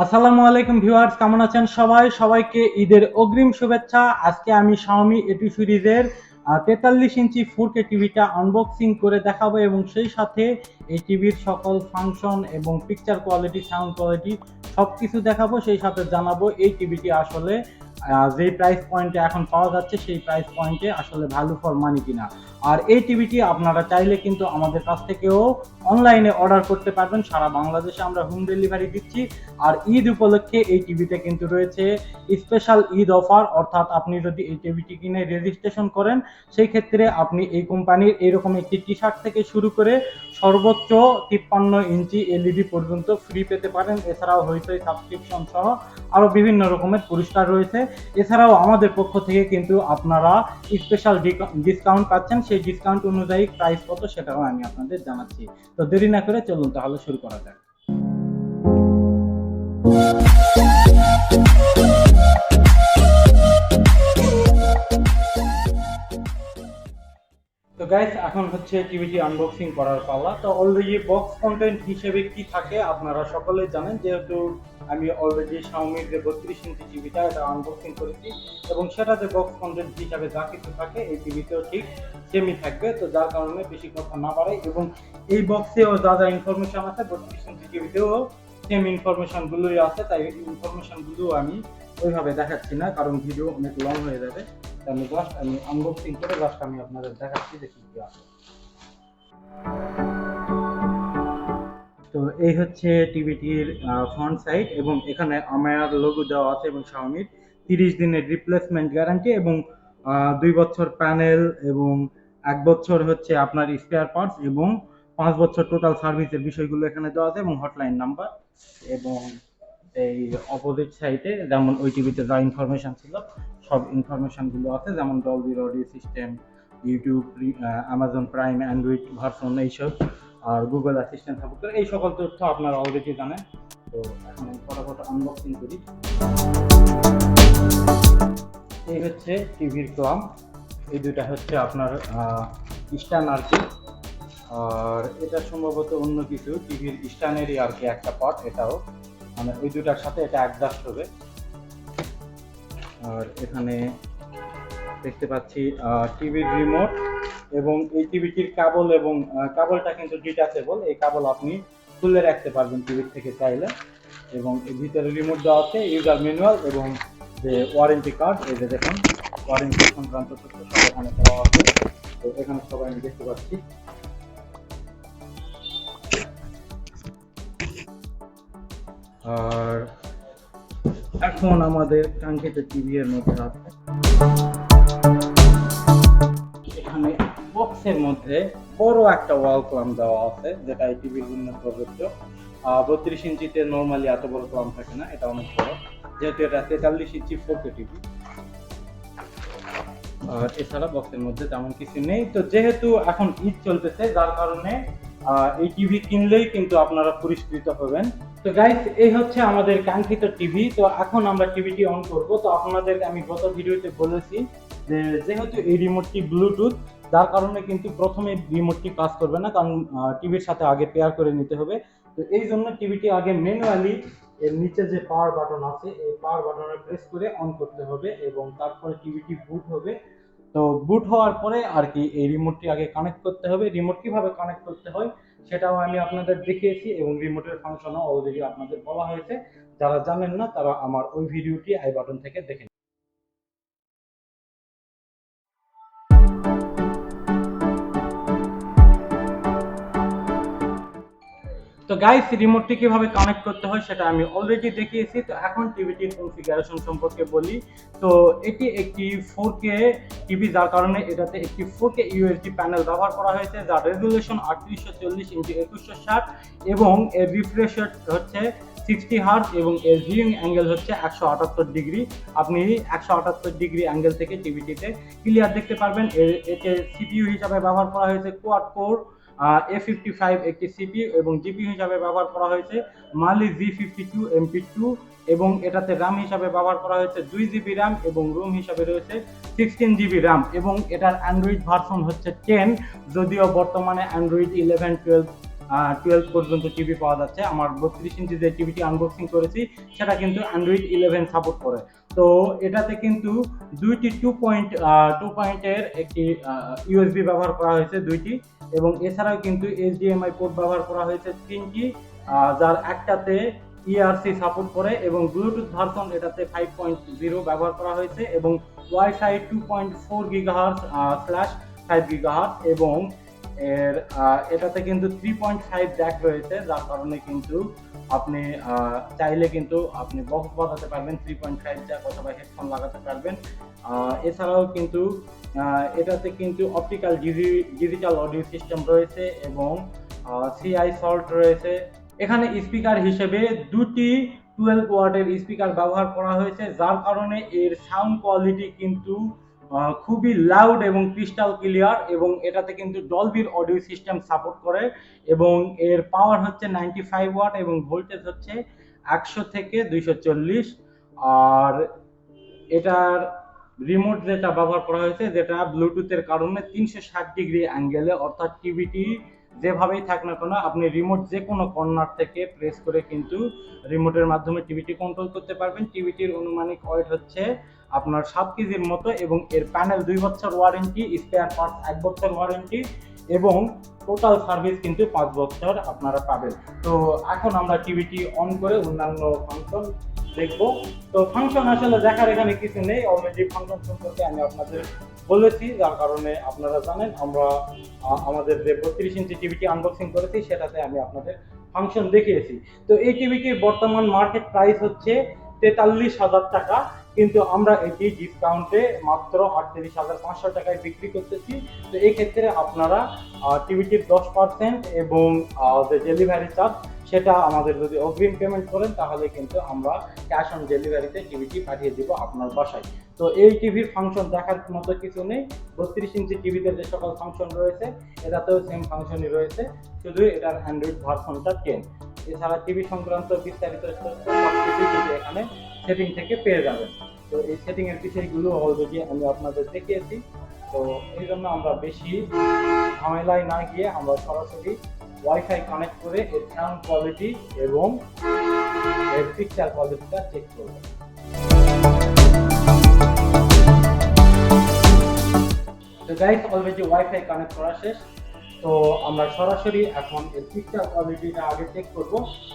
আসসালামু আলাইকুম ভিউয়ার্স, কেমন আছেন সবাইকে ঈদের অগ্রিম শুভেচ্ছা। আজকে আমি Xiaomi A2 সিরিজের 43 ইঞ্চি 4K টিভিটা আনবক্সিং করে দেখাবো এবং সেই সাথে এই টিভির সকল ফাংশন এবং পিকচার কোয়ালিটি, সাউন্ড কোয়ালিটি সবকিছু দেখাবো। সেই সাথে জানাবো এই টিভিটি আসলে যে প্রাইস পয়েন্টে এখন পাওয়া যাচ্ছে সেই প্রাইস পয়েন্টে আসলে ভ্যালু ফর মানি কিনা। আর এই টিভিটি আপনারা চাইলে কিন্তু আমাদের কাছ থেকেও অনলাইনে অর্ডার করতে পারবেন। সারা বাংলাদেশে আমরা হোম ডেলিভারি দিচ্ছি। আর ঈদ উপলক্ষে এই টিভিতে কিন্তু রয়েছে স্পেশাল ঈদ অফার, অর্থাৎ আপনি যদি এই টিভিটি কিনে রেজিস্ট্রেশন করেন সেই ক্ষেত্রে আপনি এই কোম্পানির এরকম একটি টি শার্ট থেকে শুরু করে সর্বোচ্চ 53 ইঞ্চি এলইডি পর্যন্ত ফ্রি পেতে পারেন। এছাড়াও হইচই সাবস্ক্রিপশন সহ আরও বিভিন্ন রকমের পুরস্কার রয়েছে। এছাড়াও আমাদের পক্ষ থেকে কিন্তু আপনারা স্পেশাল ডিসকাউন্ট পাচ্ছেন। সেই ডিসকাউন্ট অনুযায়ী প্রাইস কত সেটাও আমি আপনাদের জানাচ্ছি। তো দেরি না করে চলুন তাহলে শুরু করা যাক। তো গাইস, এখন হচ্ছে টিভিটি আনবক্সিং করার পালা। তো অলরেডি বক্স কন্টেন্ট হিসেবে কি থাকে আপনারা সকলেই জানেন, যেহেতু আমি অলরেডি Xiaomi যে 32 ইঞ্চি টিভিটা এটা আনবক্সিং করেছি এবং সেটাতে বক্স কন্টেন্ট হিসাবে যা কিছু থাকে এই টিভিতেও ঠিক সেমই থাকবে। তো যার কারণে বেশি কথা না বাড়াই এবং এই বক্সেও যা যা ইনফরমেশন আছে 32 ইঞ্চি টিভিতেও সেম ইনফরমেশন গুলোই আছে, তাই ইনফরমেশন গুলো আমি ওইভাবে দেখাচ্ছি না, কারণ ভিডিও অনেক লং হয়ে যাবে। আমি আনবক্সিং করে আমি আপনাদের দেখাচ্ছি যে কি কি আছে। তো এই হচ্ছে টিভিটির ফ্রন্ট সাইড এবং এখানে আমার লোগো দেওয়া আছে এবং Xiaomi 30 দিনের রিপ্লেসমেন্ট গ্যারান্টি এবং 2 বছর প্যানেল এবং 1 বছর হচ্ছে আপনার স্পেয়ার পার্টস এবং 5 বছর টোটাল সার্ভিসের বিষয়গুলো এখানে দেওয়া আছে এবং হটলাইন নাম্বার। এবং এই অপোজিট সাইডে যেমন ওই টিভিতে যা ইনফরমেশন ছিল সব ইনফরমেশনগুলো আছে, যেমন Dolby audio system, YouTube, Amazon prime, Android version এইসব, আর গুগল অ্যাসিস্ট্যান্ট সাপোর্ট করে এই সকল তথ্য আপনারা অলরেডি জানেন। তো এখন ফটাফট আনবক্সিং করি। এই হচ্ছে টিভির ক্লাম, এই দুটা হচ্ছে আপনার স্ট্যান্ড আর কি, আর এটা সম্ভবত অন্য কিছু টিভির স্ট্যান্ডেরই আর কি একটা পার্ট, এটাও মানে ওই দুটার সাথে এটা অ্যাডজাস্ট হবে। আর এখানে দেখতে পাচ্ছি টিভির রিমোট এবং এই টিভিটির কেবল এবং কেবলটা কিন্তু ডিটাচেবল, এই কেবল আপনি খুলে রাখতে পারবেন টিভির থেকে চাইলে। এবং এর ভিতরে রিমোট দেওয়া আছে, ইউজার ম্যানুয়াল এবং যে ওয়ারেন্টি কার্ড, এই যে দেখুন ওয়ারেন্টি সংক্রান্ত তথ্য সব এখানে দেওয়া আছে। তো এখানে সবাই আমি দেখতে পাচ্ছি। আর এখন আমাদের কাঙ্ক্ষিত টিভি এর মধ্যে আছে, এখানে বক্সের মধ্যে বড় একটা ওয়াল ক্লাম দেওয়া আছে, যেটা এই টিভির জন্য প্রযোজ্য। 32 ইঞ্চিতে নর্মালি এত বড় ক্লাম থাকে না, এটা অনেক বড়, যেহেতু এটা 43 ইঞ্চি 4K টিভি। আর এছাড়া বক্সের মধ্যে তেমন কিছু নেই। তো যেহেতু এখন ঈদ চলতেছে যার কারণে এই টিভি কিনলেই কিন্তু আপনারা পুরস্কৃত হবেন। তো গাইস, এই হচ্ছে আমাদের কাঙ্ক্ষিত টিভি। তো এখন আমরা টিভিটি অন করব। তো আপনাদের আমি গত ভিডিওতে বলেছি যে যেহেতু এই রিমোটটি ব্লুটুথ, যার কারণে কিন্তু প্রথমে রিমোটটি কাজ করবে না, কারণ টিভির সাথে আগে পেয়ার করে নিতে হবে। তো এই জন্য টিভিটি আগে ম্যানুয়ালি এর নিচে যে পাওয়ার বাটন আছে এই পাওয়ার বাটনে প্রেস করে অন করতে হবে এবং তারপরে টিভিটি বুট হবে। তো বুট হওয়ার পরে আর কি এই রিমোটটি আগে কানেক্ট করতে হবে। রিমোট কিভাবে কানেক্ট করতে হয় সেটাও আমি আপনাদের দেখিয়েছি এবং রিমোটের ফাংশনও অলরেডি আপনাদের বলা হয়েছে। যারা জানেন না তারা আমার ওই ভিডিওটি আই বাটন থেকে দেখে। তো গাইস, রিমোটটি কিভাবে কানেক্ট করতে হয় সেটা আমি অলরেডি দেখিয়েছি। তো এখন টিভিটির কনফিগারেশন সম্পর্কে বলি। তো এটি একটি 4K টিভি, যার কারণে এটাতে একটি 4K ইউএসডি প্যানেল ব্যবহার করা হয়েছে, যার রেজুলেশন 3840x2160 এবং এর রিফ্রেশ রেট হচ্ছে 60 হার্জ এবং এর ভিউইং অ্যাঙ্গেল হচ্ছে 178 ডিগ্রি। আপনি 178 ডিগ্রি অ্যাঙ্গেল থেকে টিভিটিতে ক্লিয়ার দেখতে পারবেন। এতে সিপিইউ হিসাবে ব্যবহার করা হয়েছে কোয়াড কোর A55 একটি সিপিইউ এবং জিপিইউ হিসাবে ব্যবহার করা হয়েছে মালি G52 MP2 এবং এটাতে RAM হিসাবে ব্যবহার করা হয়েছে 2GB RAM এবং ROM হিসাবে রয়েছে 16GB RAM এবং এটার অ্যান্ড্রয়েড ভার্সন হচ্ছে 10, যদিও বর্তমানে অ্যান্ড্রয়েড 11, 12 টুয়েলভ পর্যন্ত টিভি পাওয়া যাচ্ছে। আমার 32 ইঞ্চি যে টিভিটি আনবক্সিং করেছি সেটা কিন্তু অ্যান্ড্রয়েড 11 সাপোর্ট করে। তো এটাতে কিন্তু দুইটি টু পয়েন্টের একটি ইউএসবি ব্যবহার করা হয়েছে দুইটি, এবং এছাড়াও কিন্তু এইচডিএমআই পোর্ট ব্যবহার করা হয়েছে তিনটি, যার একটাতে ইআরসি সাপোর্ট করে, এবং ব্লুটুথ ভার্সন এটাতে 5.0 ব্যবহার করা হয়েছে, এবং ওয়াইফাই 2.4 গিগাহার্টজ স্ল্যাশ 5 গিগাহার্টজ, এবং এর এটাতে কিন্তু 3.5 জ্যাক রয়েছে, যার কারণে কিন্তু আপনি চাইলে কিন্তু আপনি বক্স বাজাতে পারবেন 3.5 জ্যাক, অথবা হেডফোন লাগাতে পারবেন। এছাড়াও কিন্তু এটাতে কিন্তু অপটিক্যাল ডিজিটাল অডিও সিস্টেম রয়েছে, এবং সিআই সল্ট রয়েছে। এখানে স্পিকার হিসেবে দুটি 12 ওয়াটের স্পিকার ব্যবহার করা হয়েছে, যার কারণে এর সাউন্ড কোয়ালিটি কিন্তু খুবই লাউড এবং ক্রিস্টাল ক্লিয়ার, এবং এটাতে কিন্তু ডলবির অডিও সিস্টেম সাপোর্ট করে, এবং এর পাওয়ার হচ্ছে 95 ওয়াট, এবং ভোল্টেজ হচ্ছে 100 থেকে 240। আর এটার রিমোট যেটা ব্যবহার করা হয়েছে, যেটা ব্লুটুথের কারণে 360 ডিগ্রি অ্যাঙ্গেলে, অর্থাৎ টিভিটি যেভাবেই থাক না কেন আপনি রিমোট যে কোনো কর্নার থেকে প্রেস করে কিন্তু রিমোটের মাধ্যমে টিভিটি কন্ট্রোল করতে পারবেন। টিভিটির অনুমানিক ওয়েট হচ্ছে আপনার 7 কেজির মতো, এবং এর প্যানেল 2 বছর ওয়ারেন্টি, স্পেয়ার পার্টস 1 বছর ওয়ারেন্টি, এবং টোটাল সার্ভিস কিন্তু 5 বছর আপনারা পাবেন। তো এখন আমরা টিভিটি অন করে অন্যান্য ফাংশন দেখবো। তো ফাংশন আসলে দেখার এখানে কিছু নেই, অলরেডি ফাংশন সম্পর্কে আমি আপনাদের বলেছি, যার কারণে আপনারা জানেন। আমরা আমাদের যে 32 ইঞ্চি টিভিটি আনবক্সিং করেছি সেটাতে আমি আপনাদের ফাংশন দেখিয়েছি। তো এই টিভিটির বর্তমান মার্কেট প্রাইস হচ্ছে 43,000 টাকা, কিন্তু আমরা এটি ডিসকাউন্টে মাত্র 38,500 টাকায় বিক্রি করতেছি। তো এই ক্ষেত্রে আপনারা টিভিটির 10% এবং যে ডেলিভারি চার্জ সেটা আমাদের যদি অগ্রিম পেমেন্ট করেন, তাহলে কিন্তু আমরা ক্যাশ অন ডেলিভারিতে টিভিটি পাঠিয়ে দিব আপনার বাসায়। তো এই টিভির ফাংশন দেখার মতো কিছু নেই। 32 ইঞ্চি টিভিতে যে সকল ফাংশন রয়েছে এটাতেও সেম ফাংশনই রয়েছে, শুধু এটার অ্যান্ড্রয়েড ভার্সনটা 10। এছাড়া টিভি সংক্রান্ত বিস্তারিত তথ্য সবকিছু কিন্তু এখানে সেটিং থেকে পেয়ে যাবেন। তো এই সেটিং এর বিষয়গুলো অলরেডি আমি আপনাদের দেখিয়েছি। তো এই জন্য আমরা বেশি ঝামেলায় না গিয়ে আমরা সরাসরি ওয়াইফাই কানেক্ট করে এর সাউন্ড কোয়ালিটি এবং এর পিকচার কোয়ালিটিটা চেক করব। তো গাইস, অলরেডি ওয়াইফাই কানেক্ট করা শেষ। তো আমরা সরাসরি এখন এর পিকচার কোয়ালিটিটা আগে চেক করব।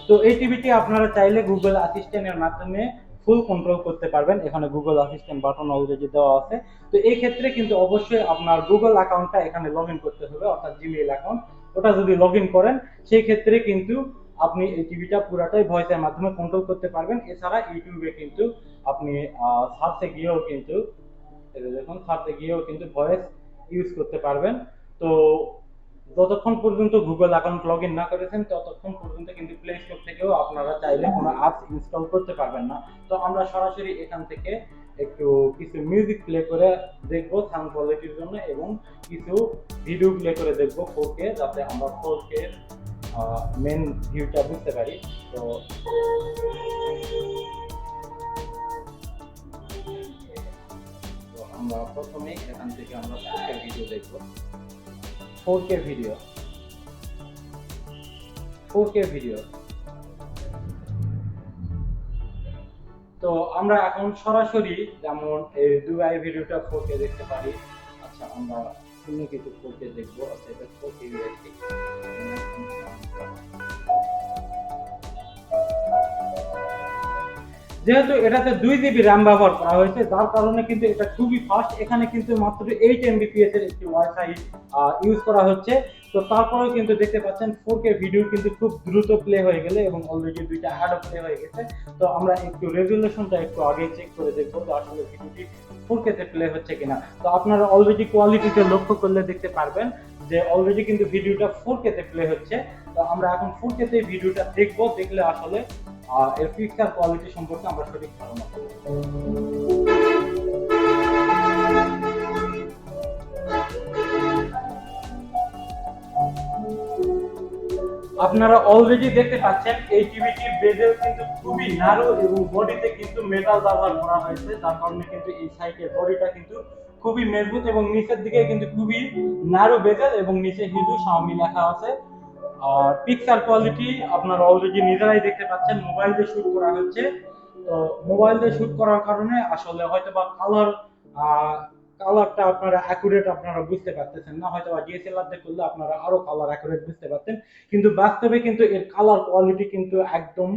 তো এই টিভিটি আপনারা চাইলে গুগল অ্যাসিস্ট্যান্টের মাধ্যমে ফুল কন্ট্রোল করতে পারবেন। এখানে গুগল অ্যাসিস্ট্যান্ট বাটন অলরেডি দেওয়া আছে। তো এই ক্ষেত্রে কিন্তু অবশ্যই আপনার গুগল অ্যাকাউন্টটা এখানে লগ ইন করতে হবে, অর্থাৎ জিমেইল অ্যাকাউন্ট। ওটা যদি লগ ইন করেন সেই ক্ষেত্রে কিন্তু আপনি এই টিভিটা পুরাটাই ভয়েসের মাধ্যমে কন্ট্রোল করতে পারবেন। এছাড়া ইউটিউবে কিন্তু আপনি সার্চে গিয়েও কিন্তু দেখুন সার্চে গিয়েও কিন্তু ভয়েস ইউজ করতে পারবেন। তো যতক্ষণ পর্যন্ত গুগল অ্যাকাউন্ট লগ ইন না করেছেন ততক্ষণ পর্যন্ত কিন্তু প্লে স্টোর থেকেও আপনারা চাইলে কোনো অ্যাপস ইনস্টল করতে পারবেন না। তো আমরা সরাসরি এখান থেকে একটু কিছু মিউজিক প্লে করে দেখবো সাউন্ড কোয়ালিটির জন্য, এবং কিছু ভিডিও প্লে করে দেখবো 4K, যাতে আমরা 4K মেন ভিউটা বুঝতে পারি। তো আমরা প্রথমেই এখান থেকে আমরা 4K ভিডিও দেখবো। 4K ভিডিও তো আমরা এখন সরাসরি যেমন এই দুবাই ভিডিওটা 4K দেখতে পারি। আচ্ছা, আমরা অন্য কিছু 4K দেখবো। আচ্ছা, এটা 4K দেখি। যেহেতু এটাতে 2 GB র্যাম ব্যবহার করা হয়েছে, যার কারণে কিন্তু এটা খুবই ফাস্ট। এখানে কিন্তু মাত্র 8 Mbps এর একটি ওয়াইফাই ইউজ করা হচ্ছে। তো তারপরেও কিন্তু দেখতে পাচ্ছেন 4K ভিডিও কিন্তু খুব দ্রুত প্লে হয়ে গেলে, এবং অলরেডি দুইটা অ্যাডও প্লে হয়ে গেছে। তো আমরা একটু রেজুলেশনটা একটু আগে চেক করে দেখবো যে আসলে ভিডিওটি 4K তে প্লে হচ্ছে কিনা। তো আপনারা অলরেডি কোয়ালিটিতে লক্ষ্য করলে দেখতে পারবেন যে অলরেডি কিন্তু ভিডিওটা 4K তে প্লে হচ্ছে। তো আমরা এখন 4K তে ভিডিওটা দেখবো, দেখলে আসলে এর পিকচার কোয়ালিটি সম্পর্কে আমরা সঠিক ধারণা পাবো। আপনারা অলরেডি দেখতে পাচ্ছেন এই টিভিটির বেজেল কিন্তু খুবই ন্যারো, এবং বডিতে কিন্তু মেটাল ব্যবহার করা হয়েছে, যার কারণে কিন্তু এই সাইডের বডিটা কিন্তু খুবই মজবুত, এবং নিচের দিকে কিন্তু খুবই ন্যারো বেজেল, এবং নিচে কিন্তু Xiaomi লেখা আছে। আর পিকচার কোয়ালিটি আপনারা অলরেডি নিজেরাই দেখতে পাচ্ছেন, মোবাইল দিয়ে শুট করা হচ্ছে। তো মোবাইল দিয়ে শুট করার কারণে আসলে হয়তো বা কালারটা আপনারা অ্যাকুরেট আপনারা বুঝতে পারতেছেন না, হয়তো বা ডিএসএলআর দিয়ে করলে আপনারা আরো কালার অ্যাকুরেট বুঝতে পারতেন, কিন্তু বাস্তবে কিন্তু এর কালার কোয়ালিটি কিন্তু একদম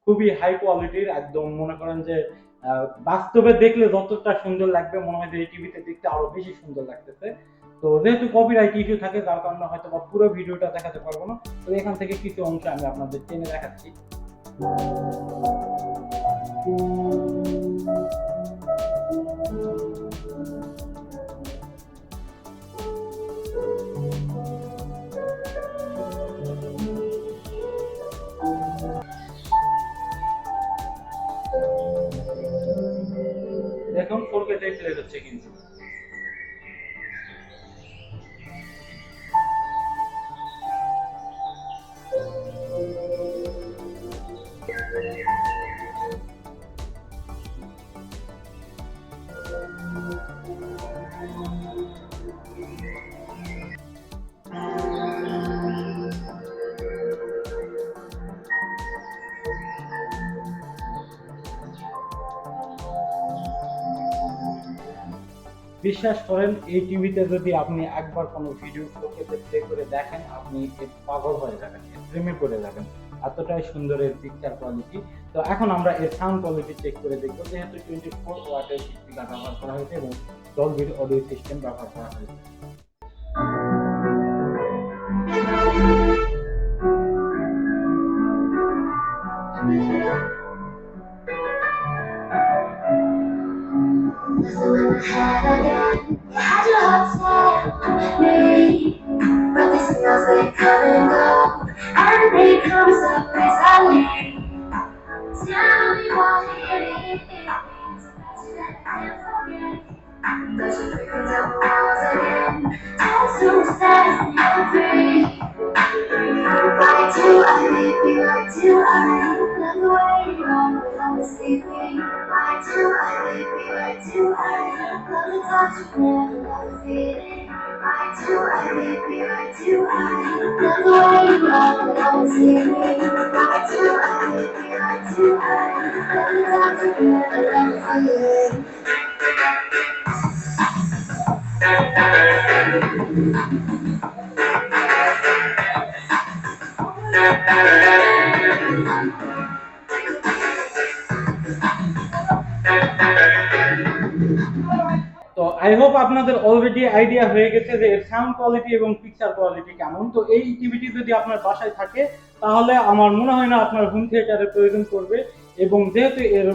খুবই হাই কোয়ালিটির। একদম মনে করেন যে বাস্তবে দেখলে যতটা সুন্দর লাগবে মনে হয় যে এই টিভিতে দেখতে আরো বেশি সুন্দর লাগতেছে। তো যেহেতু কপিরাইট ইস্যু থাকে যার কারণে হয়তো বা পুরো ভিডিওটা দেখাতে পারবো না, তো এখান থেকে কিছু অংশ আমি আপনাদের টেনে দেখাচ্ছি। দেখুন 4K তে প্লে হচ্ছে কিন্তু। বিশ্বাস করেন এই টিভিতে যদি আপনি একবার কোনো ভিডিও 4K তে প্লে করে দেখেন, আপনি এর পাগল হয়ে যাবেন, এর প্রেমে পড়ে যাবেন, এতটাই সুন্দর এর পিকচার কোয়ালিটি। তো এখন আমরা এর সাউন্ড কোয়ালিটি চেক করে দেখবো, যেহেতু 24 ওয়াটের স্পিকার ব্যবহার করা হয়েছে এবং ডলবির অডিও সিস্টেম ব্যবহার করা হয়েছে। Had your heart set on me, but the signals they come and go, and they come so easily. Tell me what it is that I can't forget. Cause you're freaking out miles again, and so sad and free. Why do I leave you? Why do I love the way you always leave me? Why do I leave you? Why do I love the touch of never love the feeling? Why do I leave you? Why do I love the way you always leave me? Why do I leave you? Why do I love the touch of never love the feeling? তো I hope আপনাদের already idea হয়ে গেছে যে এর sound quality এবং picture quality কেমন। তো এই টিভিটি যদি আপনার বাসায় থাকে তাহলে আমার মনে হয় না আপনার হোম থিয়েটারের প্রয়োজন পড়বে, এবং যেহেতু এর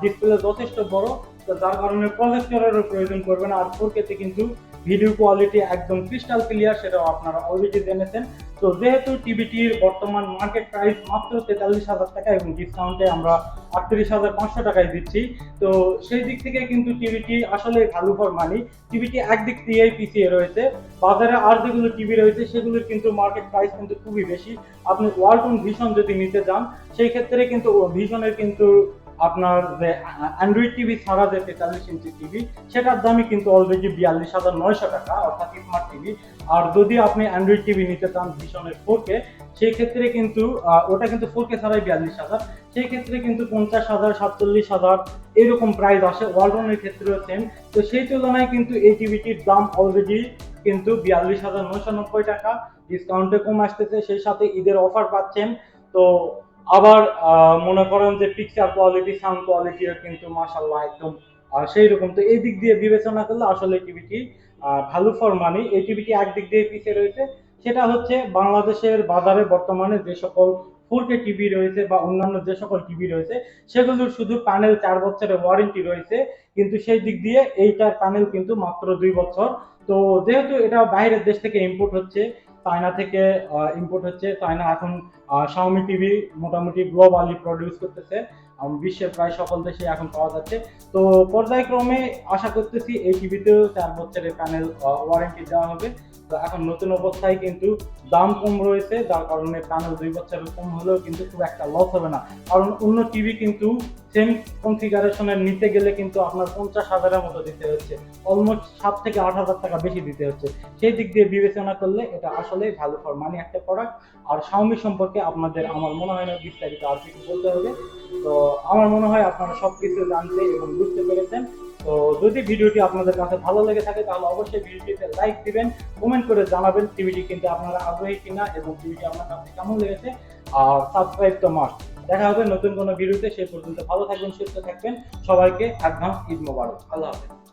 ডিসপ্লে যথেষ্ট বড়, তো যার কারণে প্রজেক্টরেরও প্রয়োজন পড়বে না। আর 4K তে কিন্তু ভিডিও কোয়ালিটি একদম ক্রিস্টাল ক্লিয়ার, সেটাও আপনারা অলরেডি জেনেছেন। তো যেহেতু টিভিটির বর্তমান মার্কেট প্রাইস মাত্র 43,000 টাকা এবং ডিসকাউন্টে আমরা 38,500 টাকায় দিচ্ছি, তো সেই দিক থেকে কিন্তু টিভিটি আসলে ভ্যালু ফর মানি। টিভিটি একদিক দিয়েই পিছিয়ে রয়েছে, বাজারে আর যেগুলো টিভি রয়েছে সেগুলোর কিন্তু মার্কেট প্রাইস কিন্তু খুবই বেশি। আপনি ওয়ালটন ভিশন যদি নিতে যান সেই ক্ষেত্রে কিন্তু ভিশনের কিন্তু আপনার যে অ্যান্ড্রয়েড টিভি ছাড়া যে 43 ইঞ্চি টিভি সেটার দামই কিন্তু অলরেডি 42,900 টাকা, অর্থাৎ স্মার্ট টিভি। আর যদি আপনি অ্যান্ড্রয়েড টিভি নিতে চান ভিশনের 4K, সেই ক্ষেত্রে কিন্তু ওটা কিন্তু 4K ছাড়াই 42,000, সেই ক্ষেত্রে কিন্তু 50,000 47,000 এরকম প্রাইস আসে। ওয়ালটনের ক্ষেত্রেও সেম। তো সেই তুলনায় কিন্তু এই টিভিটির দাম অলরেডি কিন্তু 42,990 টাকা, ডিসকাউন্টে কম আসতেছে, সেই সাথে ঈদের অফার পাচ্ছেন। তো আবার মনে করেন যে পিকচার কোয়ালিটি সাউন্ড কোয়ালিটিও কিন্তু মাশাআল্লাহ একদম সেই রকম। তো এই দিক দিয়ে বিবেচনা করলে আসলে টিভিটি ভ্যালু ফর মানি। এই টিভিটি একদিক দিয়ে পিছিয়ে রয়েছে, সেটা হচ্ছে বাংলাদেশের বাজারে বর্তমানে যে সকল 4K টিভি রয়েছে বা অন্যান্য যে সকল টিভি রয়েছে সেগুলোর শুধু প্যানেল 4 বছরের ওয়ারেন্টি রয়েছে, কিন্তু সেই দিক দিয়ে এইটার প্যানেল কিন্তু মাত্র 2 বছর। তো যেহেতু এটা বাইরের দেশ থেকে ইম্পোর্ট হচ্ছে, চায়না থেকে ইম্পোর্ট হচ্ছে, চায়না এখন Xiaomi টিভি মোটামুটি গ্লোবালি প্রডিউস করতেছে, বিশ্বের প্রায় সকল দেশে এখন পাওয়া যাচ্ছে। তো পর্যায়ক্রমে আশা করতেছি এই টিভিতেও 4 বছরের প্যানেল ওয়ারেন্টি দেওয়া হবে। তো এখন নতুন অবস্থায় কিন্তু দাম কম রয়েছে, যার কারণে প্যানেল 2 বছরের কম হলেও কিন্তু খুব একটা লস হবে না, কারণ অন্য টিভি কিন্তু সেম কনফিগারেশনের নিতে গেলে কিন্তু আপনার 50,000-এর মতো দিতে হচ্ছে, অলমোস্ট 7 থেকে 8 হাজার টাকা বেশি দিতে হচ্ছে। সেই দিক দিয়ে বিবেচনা করলে এটা আসলেই ভালো ফর মানি একটা প্রোডাক্ট। আর Xiaomi সম্পর্কে আপনাদের আমার মনে হয় না বিস্তারিত আর কিছু বলতে হবে। তো আমার মনে হয় আপনারা সবকিছু জানতে এবং বুঝতে পেরেছেন। তো যদি ভিডিওটি আপনাদের কাছে ভালো লেগে থাকে তাহলে অবশ্যই ভিডিওটিতে লাইক দিবেন, কমেন্ট করে জানাবেন টিভিটি কিনতে আপনারা আগ্রহী কিনা এবং টিভিটি আপনার কাছে কেমন লেগেছে। আর সাবস্ক্রাইব তো মাস্ট। দেখা হবে নতুন কোনো ভিডিওতে, সেই পর্যন্ত ভালো থাকবেন, সুস্থ থাকবেন। সবাইকে অ্যাডভান্স ঈদ মোবারক। আল্লাহ হাফেজ।